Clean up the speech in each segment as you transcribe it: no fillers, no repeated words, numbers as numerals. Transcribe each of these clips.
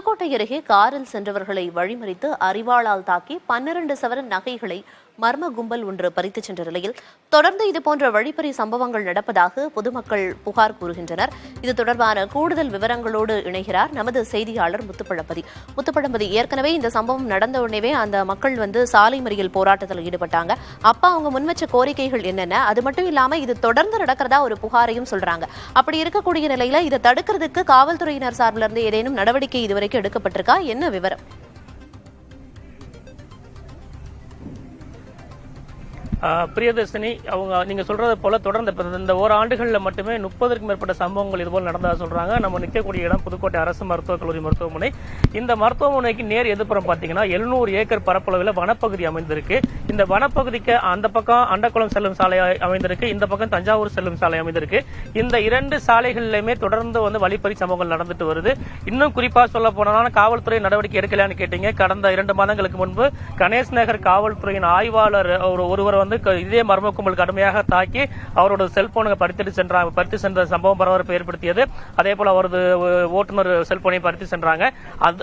புதுக்கோட்டை அருகே காரில் சென்றவர்களை வழிமறித்து அரிவாளால் தாக்கி 12 சவரன் நகைகளை மர்ம கும்பல் ஒன்று பறித்துச் சென்ற நிலையில் தொடர்ந்து இதுபோன்ற வழிப்பறி சம்பவங்கள் நடப்பதாக பொதுமக்கள் புகார் கூறுகின்றனர். இது தொடர்பான கூடுதல் விவரங்களோடு இணைகிறார் நமது செய்தியாளர் முத்துப்பழம்பதி. ஏற்கனவே இந்த சம்பவம் நடந்த உடனே அந்த மக்கள் சாலை மறியல் போராட்டத்தில் ஈடுபட்டாங்க. அப்ப அவங்க முன்வச்ச கோரிக்கைகள் என்னென்ன? அது மட்டும் இல்லாம இது தொடர்ந்து நடக்கிறதா ஒரு புகாரையும் சொல்றாங்க. அப்படி இருக்கக்கூடிய நிலையில இதை தடுக்கிறதுக்கு காவல்துறையினர் சார்பில் இருந்து ஏதேனும் நடவடிக்கை இதுவரைக்கும் எடுக்கப்பட்டிருக்கா? என்ன விவரம்? பிரியதர்ஷினி, நீங்க சொல்றது போல தொடர்ந்து இந்த ஓராண்டுகளில் மட்டுமே 30க்கும் மேற்பட்ட சம்பவங்கள் இதுபோல் நடந்ததா சொல்றாங்க. நம்ம நிற்கக்கூடிய இடம் புதுக்கோட்டை அரசு மருத்துவக் கல்லூரி மருத்துவமனை. இந்த மருத்துவமனைக்கு நேர் எதிர்ப்புறம் பாத்தீங்கன்னா 700 ஏக்கர் பரப்பளவில் வனப்பகுதி அமைந்திருக்கு. இந்த வனப்பகுதிக்கு அந்த பக்கம் அண்டக்குளம் செல்லும் சாலை அமைந்திருக்கு, இந்த பக்கம் தஞ்சாவூர் செல்லும் சாலை அமைந்திருக்கு. இந்த 2 சாலைகளிலுமே தொடர்ந்து வழிப்பறி சம்பவங்கள் நடந்துட்டு வருது. இன்னும் குறிப்பா சொல்ல போனா காவல்துறை நடவடிக்கை எடுக்கலான்னு கேட்டீங்க. கடந்த 2 மாதங்களுக்கு முன்பு கணேஷ் நகர் காவல்துறையின் ஆய்வாளர் ஒருவர் இதே மர்ம கும்பல் கடுமையாக தாக்கி அவரோட செல்போனை பறித்து சென்ற சம்பவம் பரபரப்பை ஏற்படுத்தியது. அதே போல அவரது ஓட்டுநர் செல்போனை பறித்து சென்றாங்க.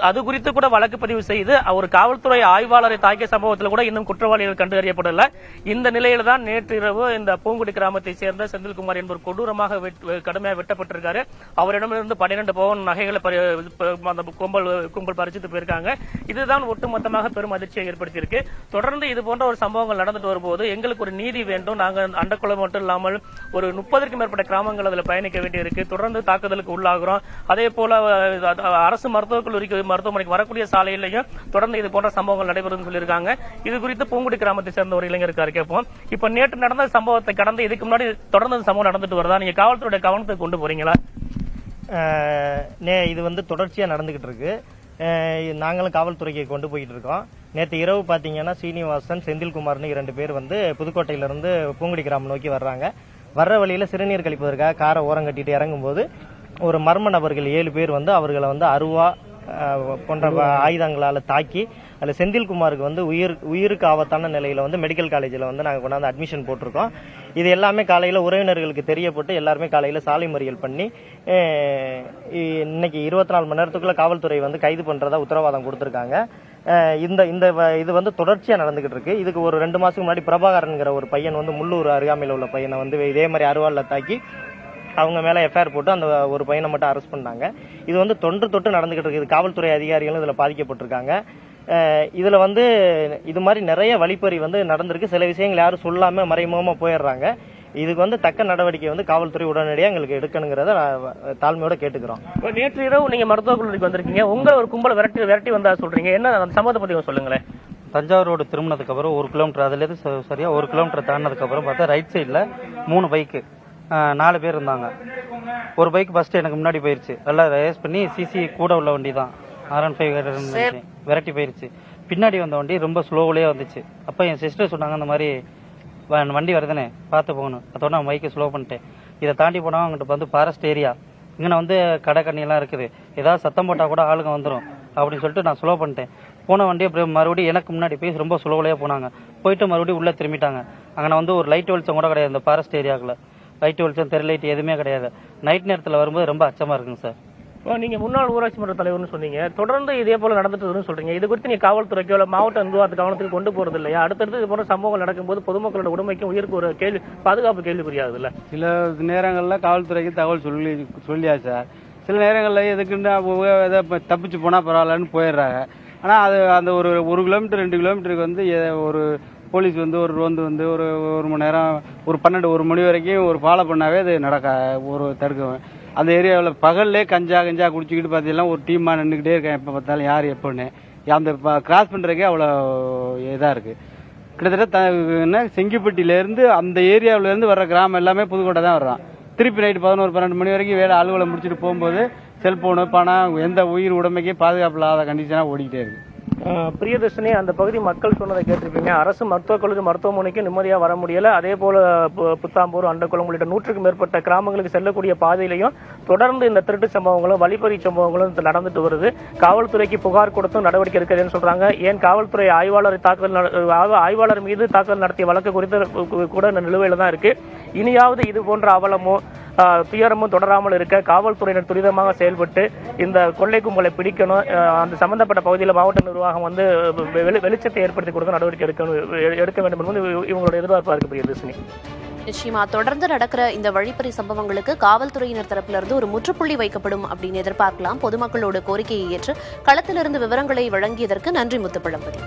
அது குறித்து கூட வழக்கு பதிவு செய்து ஒரு காவல்துறை ஆய்வாளரை தாக்கிய சம்பவத்தில் கூட இன்னும் குற்றவாளிகள் கண்டறியப்படவில்லை. இந்த நிலையில தான் நேற்று இரவு இந்த பூங்குடி கிராமத்தை சேர்ந்த செந்தில்குமார் என்பவர் கொடூரமாக கடுமையாக வெட்டப்பட்டிருக்காரு. அவரிடமிருந்து 12 பவுன் நகைகளை கும்பல் பறிச்சுட்டு போயிருக்காங்க. இதுதான் ஒட்டுமொத்தமாக பெரும் அதிர்ச்சியை ஏற்படுத்தியிருக்கு. தொடர்ந்து இது போன்ற ஒரு சம்பவங்கள் நடந்துட்டு வரும்போது எங்களுக்கு ஒரு நீதி வேண்டும். நாங்கள் அண்டக்குளம் மட்டும் இல்லாமல் ஒரு 30க்கும் மேற்பட்ட கிராமங்கள் அதில் பயணிக்க வேண்டியிருக்கு. தொடர்ந்து தாக்குதலுக்கு உள்ளாகிறோம். அதே போல அரசு மருத்துவக் கல்லூரிக்கு மருத்துவமனைக்கு வரக்கூடிய சாலையிலையும் தொடர்ந்து இது போன்ற சம்பவங்கள் நடைபெறும் சொல்லியிருக்காங்க. இது குறித்து பூங்குடி கிராமத்தை சேர்ந்த ஒரு இளைஞருக்காரு கேட்போம். இப்ப நேற்று நடந்த சம்பவத்தை கடந்து இதுக்கு முன்னாடி தொடர்ந்து சம்பவம் நடந்துட்டு வருதா? நீங்க காவல்துறையுடைய கவனத்துக்கு கொண்டு போறீங்களா? இது தொடர்ச்சியா நடந்துகிட்டு இருக்கு. நாங்களும் காவல்துறைக்கு கொண்டு போயிட்டு இருக்கோம். நேற்று இரவு பாத்தீங்கன்னா சீனிவாசன், செந்தில்குமார்னு 2 பேர் புதுக்கோட்டையிலிருந்து பூங்குடி கிராமம் நோக்கி வர்றாங்க. வர்ற வழியில சிறுநீர் கழிப்பதற்காக காரை ஓரம் கட்டிட்டு இறங்கும் போது ஒரு மர்ம நபர்கள் 7 பேர் அவர்களை அருவா போன்ற ஆயுதங்களால தாக்கி அதுல செந்தில்குமாருக்கு உயிருக்கு ஆபத்தான நிலையில மெடிக்கல் காலேஜில் நாங்கள் கொண்டாந்து அட்மிஷன் போட்டிருக்கோம். இது எல்லாமே காலையில உறவினர்களுக்கு தெரியப்பட்டு எல்லாருமே காலையில சாலை மறியல் பண்ணி இன்னைக்கு 24 மணி நேரத்துக்குள்ள காவல்துறை கைது பண்றதா உத்தரவாதம் கொடுத்திருக்காங்க. இது தொடர்ச்சியா நடந்துகிட்டு இருக்கு. இதுக்கு ஒரு 2 மாசத்துக்கு முன்னாடி பிரபாகரன்ங்கிற ஒரு பையன் முள்ளூர் அருகாமையில் உள்ள பையனை இதே மாதிரி அருவாள்ல தாக்கி அவங்க மேல எஃப்ஐஆர் போட்டு அந்த ஒரு பையனை மட்டும் அரெஸ்ட் பண்ணாங்க. இது தொன்று நடந்துகிட்டு இருக்கு. காவல்துறை அதிகாரிகளும் இதுல பாதிக்கப்பட்டிருக்காங்க. இதுல இது மாதிரி நிறைய வழிப்பறி நடந்திருக்கு. சில விஷயங்கள் யாரும் சொல்லாம மறைமுகமா போயிடுறாங்க. இதுக்கு தக்க நடவடிக்கை காவல்துறை உடனடியாக எங்களுக்கு எடுக்கணுங்கிறத தாழ்மையோட கேட்டுக்கிறோம். நேற்று இரவு நீங்க மருத்துவக் கல்லூரிக்கு வந்திருக்கீங்க. உங்களை ஒரு கும்பல விரட்டி வந்தா சொல்றீங்க. என்ன அந்த சம்பவத்தை பத்தி சொல்லுங்களேன். தஞ்சாவூர் ரோடு திரும்பினதுக்கு அப்புறம் 1 கிலோமீட்டர் அதுல இருந்து சரியா 1 கிலோமீட்டர் தாண்டினதுக்கு அப்புறம் பார்த்தா ரைட் சைட்ல 3 பைக்கு 4 பேர் இருந்தாங்க. ஒரு பைக் ஃபர்ஸ்ட் எனக்கு முன்னாடி போயிருச்சு. நல்லா ரேஸ் பண்ணி சிசி கூட உள்ள வண்டி தான் R15 விரட்டி போயிருச்சு. பின்னாடி வந்த வண்டி ரொம்ப ஸ்லோவிலே வந்துச்சு. அப்ப என் சிஸ்டர் சொன்னாங்க அந்த மாதிரி வண்டி வருதுனே பார்த்து போகணும். அதோட நான் பைக்கை ஸ்லோ பண்ணிட்டேன். இதை தாண்டி போனா அங்கிட்டு ஃபாரஸ்ட் ஏரியா, இங்கே கடை கண்ணியெல்லாம் இருக்குது, ஏதாவது சத்தம் போட்டா கூட ஆளுங்க வந்துடும் அப்படின்னு சொல்லிட்டு நான் ஸ்லோ பண்ணிட்டேன். போன வண்டி அப்புறம் மறுபடியும் எனக்கு முன்னாடி போய் ரொம்ப ஸ்லோவிலேயே போனாங்க. போயிட்டு மறுபடியும் உள்ள திரும்பிட்டாங்க. அங்கே ஒரு லைட் வெளிச்சம் கூட கிடையாது. இந்த ஃபாரஸ்ட் ஏரியாக்குள்ள லைட் வெளிச்சம் தெரு லைட் எதுவுமே கிடையாது. நைட் நேரத்தில் வரும்போது ரொம்ப அச்சமா இருக்குங்க சார். நீங்க முன்னாள் ஊராட்சி மன்ற தலைவர்னு சொன்னீங்க. தொடர்ந்து இதே போல நடந்துட்டு சொல்றீங்க. இது குறித்து நீங்க காவல்துறைக்கோ இல்ல மாவட்ட நிர்வாகத்து கவனத்துக்கு கொண்டு போறது இல்லையா? அடுத்தடுத்து இது போன்ற சம்பவங்கள் நடக்கும்போது பொதுமக்களோட உடமைக்கும் உயிருக்கு ஒரு பாதுகாப்பு கேள்விக்குரியாது இல்ல? சில நேரங்கள்ல காவல்துறைக்கு தகவல் சொல்லியா சார். சில நேரங்கள்ல எதுக்குன்னு தப்பிச்சு போனா பரவாயில்லன்னு போயிடுறாங்க. ஆனா அது அந்த ஒரு கிலோமீட்டர் 2 கிலோமீட்டருக்கு ஒரு போலீஸ் ஒரு ரோந்து ஒரு மணி நேரம் ஒரு 1 மணி வரைக்கும் ஒரு ஃபாலோ பண்ணாவே அது தடுக்குவேன். அந்த ஏரியாவில் பகல்லே கஞ்சா குடிச்சுக்கிட்டு பார்த்தீங்கன்னா ஒரு டீமா நின்றுக்கிட்டே இருக்கேன். எப்போ பார்த்தாலும் யார் எப்போன்னு அந்த கிராஸ் பண்ணுறதுக்கே அவ்வளோ இதாக இருக்குது. கிட்டத்தட்ட செங்கிப்பட்டியிலேருந்து அந்த ஏரியாவிலேருந்து வர்ற கிராமம் எல்லாமே புதுக்கோட்டை தான் வர்றான். திருப்பி நைட்டு 11-12 மணி வரைக்கும் வேலை அலுவலை முடிச்சுட்டு போகும்போது செல்போனு பணம் எந்த உயிர் உடமைக்கே பாதுகாப்பு இல்லாத கண்டிஷனாக ஓடிக்கிட்டே இருக்கு. பிரியதர்ஷினி, அந்த பகுதி மக்கள் சொன்னதை கேட்டிருப்பீங்க. அரசு மருத்துவக் கல்லூரி மருத்துவமனைக்கு நிம்மதியா வர முடியல. அதே போல புத்தாம்பூர், அண்டக்குளம் உள்ளிட்ட 100க்கும் மேற்பட்ட கிராமங்களுக்கு செல்லக்கூடிய பாதையிலையும் தொடர்ந்து இந்த திருட்டு சம்பவங்களும் வழிப்பறி சம்பவங்களும் நடந்துட்டு வருது. காவல்துறைக்கு புகார் கொடுத்தும் நடவடிக்கை இருக்குதுன்னு சொல்றாங்க. ஏன் காவல்துறை ஆய்வாளர் மீது தாக்குதல் நடத்திய வழக்கு குறித்து கூட நிலுவையில தான் இருக்கு. இனியாவது இது போன்ற அவலமோ துயரமும் தொடராமல் இருக்க காவல்துறையினர் துரிதமாக செயல்பட்டு இந்த கொள்ளை கும்பலை பிடிக்கணும். அந்த சம்பந்தப்பட்ட பகுதியில் மாவட்ட நிர்வாகம் வந்து வெளிச்சத்தை ஏற்படுத்தி கொடுக்க நடவடிக்கை எடுக்க வேண்டும் என்பது இவங்களுடைய எதிர்பார்ப்பாக இருக்கு பிரியதர்ஷினி. நிச்சயமா தொடர்ந்து நடக்கிற இந்த வழிப்பறி சம்பவங்களுக்கு காவல்துறையினர் தரப்பிலிருந்து ஒரு முற்றுப்புள்ளி வைக்கப்படும் அப்படின்னு எதிர்பார்க்கலாம். பொதுமக்களோட கோரிக்கையை ஏற்று களத்திலிருந்து விவரங்களை வழங்கியதற்கு நன்றி முத்துப்பழம்பதி.